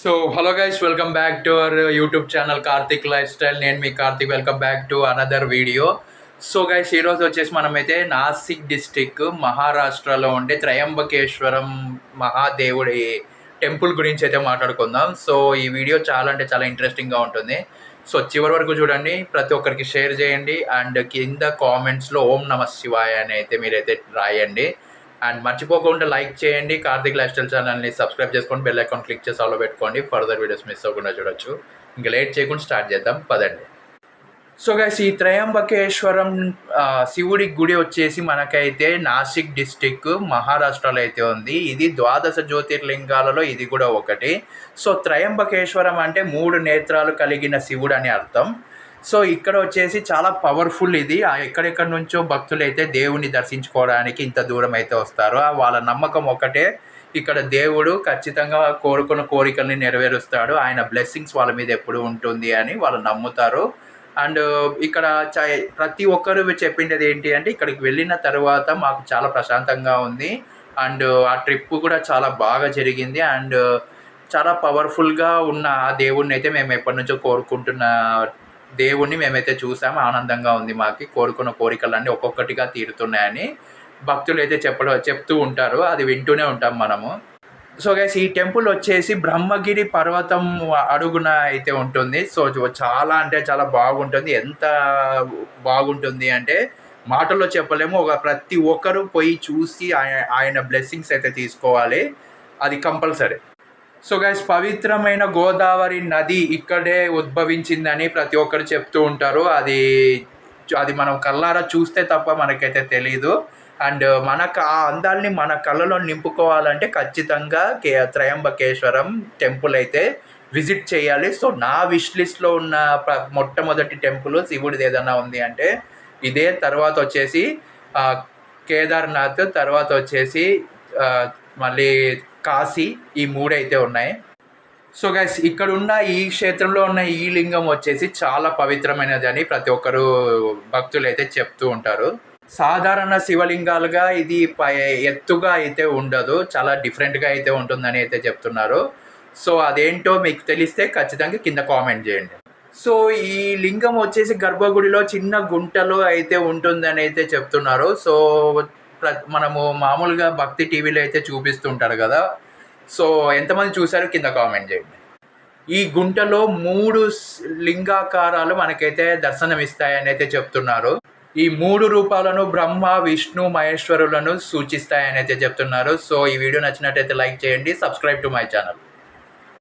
So hello guys, welcome back to our YouTube channel Karthik lifestyle. నేను మీ Karthik. Welcome back to another video. So guys, ఈరోజు వచ్చేసి మనమైతే Nashik district మహారాష్ట్రలో ఉండే త్రయంబకేశ్వరం మహాదేవుడి టెంపుల్ గురించి అయితే మాట్లాడుకుందాం. సో ఈ వీడియో చాలా అంటే చాలా ఇంట్రెస్టింగ్గా ఉంటుంది. సో చివరి వరకు చూడండి, ప్రతి ఒక్కరికి షేర్ చేయండి అండ్ కింద కామెంట్స్లో ఓం నమ శివాయ అని అయితే మీరైతే రాయండి. అండ్ మర్చిపోకుండా లైక్ చేయండి. కార్తిక్ లైఫ్ స్టైల్ ఛానల్ని సబ్స్క్రైబ్ చేసుకొని బెల్ ఐకాన్ క్లిక్ చేసి ఆల్లో పెట్టుకోండి. ఫర్దర్ వీడియోస్ మిస్ అవ్వకుండా చూడొచ్చు. ఇంకా లేట్ చేయకుండా స్టార్ట్ చేద్దాం, పదండి. సో గైస్, ఈ త్రయంబకేశ్వరం శివుడి గుడి వచ్చేసి మనకైతే నాసిక్ డిస్టిక్ మహారాష్ట్రలో అయితే ఉంది. ఇది ద్వాదశ జ్యోతిర్లింగాలలో ఇది కూడా ఒకటి. సో త్రయంబకేశ్వరం అంటే 3 నేత్రాలు కలిగిన శివుడు అని అర్థం. సో ఇక్కడ వచ్చేసి చాలా పవర్ఫుల్ ఇది. ఎక్కడెక్కడి నుంచో భక్తులు అయితే దేవుని దర్శించుకోవడానికి ఇంత దూరం అయితే వస్తారు. వాళ్ళ నమ్మకం ఒకటే, ఇక్కడ దేవుడు ఖచ్చితంగా కోరుకున్న కోరికల్ని నెరవేరుస్తాడు, ఆయన బ్లెస్సింగ్స్ వాళ్ళ మీద ఎప్పుడు ఉంటుంది అని వాళ్ళు నమ్ముతారు. అండ్ ఇక్కడ ప్రతి ఒక్కరు చెప్పిండేది ఏంటి అంటే, ఇక్కడికి వెళ్ళిన తర్వాత మాకు చాలా ప్రశాంతంగా ఉంది అండ్ ఆ ట్రిప్ కూడా చాలా బాగా జరిగింది అండ్ చాలా పవర్ఫుల్గా ఉన్న ఆ దేవుడిని అయితే మేము ఎప్పటి నుంచో కోరుకుంటున్న దేవుణ్ణి మేమైతే చూసాము. ఆనందంగా ఉంది, మాకు కోరుకున్న కోరికలన్నీ ఒక్కొక్కటిగా తీరుతున్నాయని భక్తులు అయితే చెప్తూ ఉంటారు. అది వింటూనే ఉంటాం మనము. సో గైస్, ఈ టెంపుల్ వచ్చేసి బ్రహ్మగిరి పర్వతం అడుగున అయితే ఉంటుంది. సో చాలా అంటే చాలా బాగుంటుంది. ఎంత బాగుంటుంది అంటే మాటల్లో చెప్పలేము. ప్రతి ఒక్కరూ పోయి చూసి ఆయన బ్లెస్సింగ్స్ అయితే తీసుకోవాలి, అది కంపల్సరీ. సో గైస్, పవిత్రమైన గోదావరి నది ఇక్కడే ఉద్భవించిందని ప్రతి ఒక్కరు చెప్తూ ఉంటారు. అది అది మనం కళ్ళారా చూస్తే తప్ప మనకైతే తెలీదు. అండ్ మనకు ఆ అందాల్ని మన కళ్ళలో నింపుకోవాలంటే ఖచ్చితంగా త్రయంబకేశ్వరం టెంపుల్ అయితే విజిట్ చేయాలి. సో నా విష్ లిస్ట్లో ఉన్న మొట్టమొదటి టెంపుల్ శివుడిది ఏదైనా ఉంది అంటే ఇదే. తర్వాత వచ్చేసి కేదార్నాథ్, తర్వాత వచ్చేసి మళ్ళీ కాశీ, ఈ 3 అయితే ఉన్నాయి. సో గైస్, ఇక్కడ ఉన్న ఈ క్షేత్రంలో ఉన్న ఈ లింగం వచ్చేసి చాలా పవిత్రమైనది అని ప్రతి ఒక్కరు భక్తులు అయితే చెప్తూ ఉంటారు. సాధారణ శివలింగాలుగా ఇది ఎత్తుగా అయితే ఉండదు, చాలా డిఫరెంట్గా అయితే ఉంటుందని అయితే చెప్తున్నారు. సో అదేంటో మీకు తెలిస్తే ఖచ్చితంగా కింద కామెంట్ చేయండి. సో ఈ లింగం వచ్చేసి గర్భగుడిలో చిన్న గుంటలో అయితే ఉంటుందని అయితే చెప్తున్నారు. సో మనము మామూలుగా భక్తి టీవీలో అయితే చూపిస్తుంటారు కదా. సో ఎంతమంది చూసారో కింద కామెంట్ చేయండి. ఈ గుంటలో 3 లింగాకారాలు మనకైతే దర్శనమిస్తాయని అయితే చెప్తున్నారు. ఈ 3 రూపాలను బ్రహ్మ, విష్ణు, మహేశ్వరులను సూచిస్తాయని అయితే చెప్తున్నారు. సో ఈ వీడియో నచ్చినట్టయితే లైక్ చేయండి, సబ్స్క్రైబ్ టు మై ఛానల్.